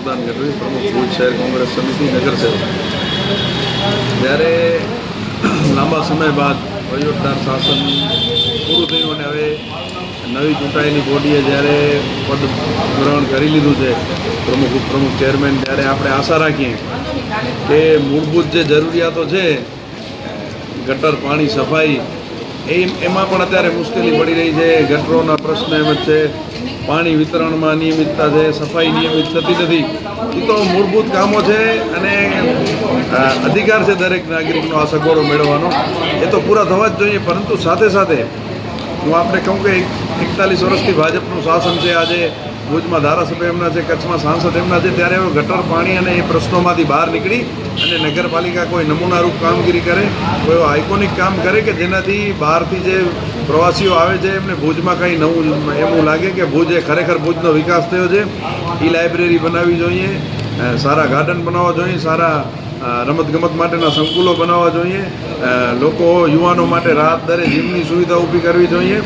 અમરદાન ગઢવી, પ્રમુખ ભુજ શહેર કોંગ્રેસ સમિતિ નગરસેવક. જ્યારે લાંબા સમય બાદ વહીવટદાર શાસન પૂરું થયું અને હવે નવી ચૂંટાયેલી બોડીએ જ્યારે પદ ગ્રહણ કરી લીધું છે પ્રમુખ ઉપપ્રમુખ ચેરમેન, ત્યારે આપણે આશા રાખીએ કે મૂળભૂત જે જરૂરિયાતો છે ગટર, પાણી, સફાઈ, એમાં પણ અત્યારે મુશ્કેલી પડી રહી છે. ગટરોના પ્રશ્ન એમ જ છે, પાણી વિતરણમાં અનિયમિતતા છે, સફાઈ નિયમિત થતી નથી. એ તો મૂળભૂત કામો છે અને અધિકાર છે દરેક નાગરિકનો આ સગવડો મેળવવાનો, એ તો પૂરા થવા જ જોઈએ. પરંતુ સાથે સાથે હું આપણે કહું કે 41 વર્ષથી ભાજપનું શાસન છે. આજે ભુજમાં ધારાસભ્ય એમના છે, કચ્છમાં સાંસદ એમના છે, ત્યારે હવે ગટર, પાણી અને એ પ્રશ્નોમાંથી બહાર નીકળી અને નગરપાલિકા કોઈ નમૂનારૂપ કામગીરી કરે, કોઈ આઇકોનિક કામ કરે કે જેનાથી બહારથી જે પ્રવાસીઓ આવે છે એમને ભુજમાં કંઈ નવું એવું લાગે કે ભુજ એ ખરેખર ભુજનો વિકાસ થયો છે. ઈ લાઇબ્રેરી બનાવવી જોઈએ, સારા ગાર્ડન બનાવવા જોઈએ, સારા રમતગમત માટેના સંકુલો બનાવવા જોઈએ, લોકો યુવાનો માટે રાહત દરે જીમની સુવિધા ઊભી કરવી જોઈએ.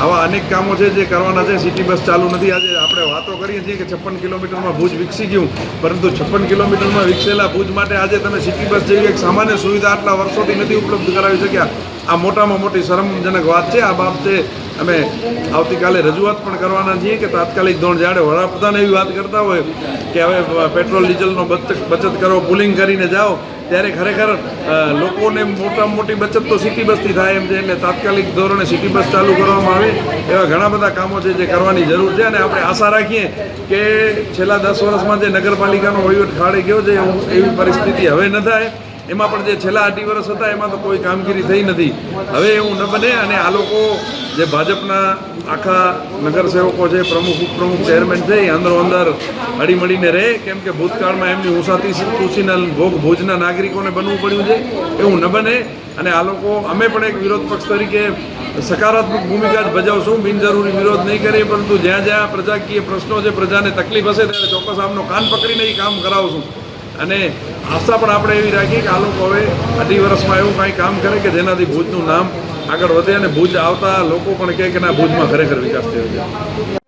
આવા અનેક કામો છે જે કરવાના છે. સિટી બસ ચાલુ નથી. આજે આપણે વાતો કરીએ છીએ કે 56 કિલોમીટરમાં ભુજ વિકસી ગયું, પરંતુ 56 કિલોમીટરમાં વિકસેલા ભુજ માટે આજે તમે સિટી બસ જેવી એક સામાન્ય સુવિધા આટલા વર્ષોથી નથી ઉપલબ્ધ કરાવી શક્યા. આ મોટામાં મોટી શરમજનક વાત છે. આ બાબતે અમે આવતીકાલે રજૂઆત પણ કરવાના છીએ કે તાત્કાલિક ધોરણ જ્યારે વડાપ્રધાન એવી વાત કરતા હોય કે હવે પેટ્રોલ ડીઝલનો બચત કરો, પુલિંગ કરીને જાઓ, ત્યારે ખરેખર લોકોને મોટામાં મોટી બચત તો સિટી બસથી થાય એમ છે. એટલે તાત્કાલિક ધોરણે સિટી બસ ચાલુ કરવામાં આવે એવા ઘણા બધા કામો છે જે કરવાની જરૂર છે. અને આપણે આશા રાખીએ કે છેલ્લા 10 વર્ષમાં જે નગરપાલિકાનો વહીવટ ખાડી ગયો છે એવી પરિસ્થિતિ હવે ન થાય. એમાં પણ જે છેલ્લા 8 વર્ષ હતા એમાં તો કોઈ કામગીરી થઈ નથી. હવે એવું ન બને અને આ લોકો જે ભાજપના આખા નગરસેવકો છે, પ્રમુખ ઉપપ્રમુખ ચેરમેન છે, એ અંદર હળીમળીને રહે. કેમ કે ભૂતકાળમાં એમની તુસીના ભોગ ભુજના નાગરિકોને બનવું પડ્યું છે. એવું ન બને અને આ લોકો, અમે પણ એક વિરોધ પક્ષ તરીકે સકારાત્મક ભૂમિકા જ ભજવશું, બિનજરૂરી વિરોધ નહીં કરીએ. પરંતુ જ્યાં જ્યાં પ્રજાકીય પ્રશ્નો છે, પ્રજાને તકલીફ હશે ત્યારે ચોક્કસ આમનો કાન પકડીને એ કામ કરાવશું. અને આશા પણ આપણે એવી રાખીએ કે આ લોકો હવે 2 વર્ષમાં એવું કાંઈ કામ કરે કે જેનાથી ભુજનું નામ આગળ વધે અને ભુજ આવતા લોકો પણ કહે કે ના, ભુજમાં ખરેખર વિકાસ થયો છે.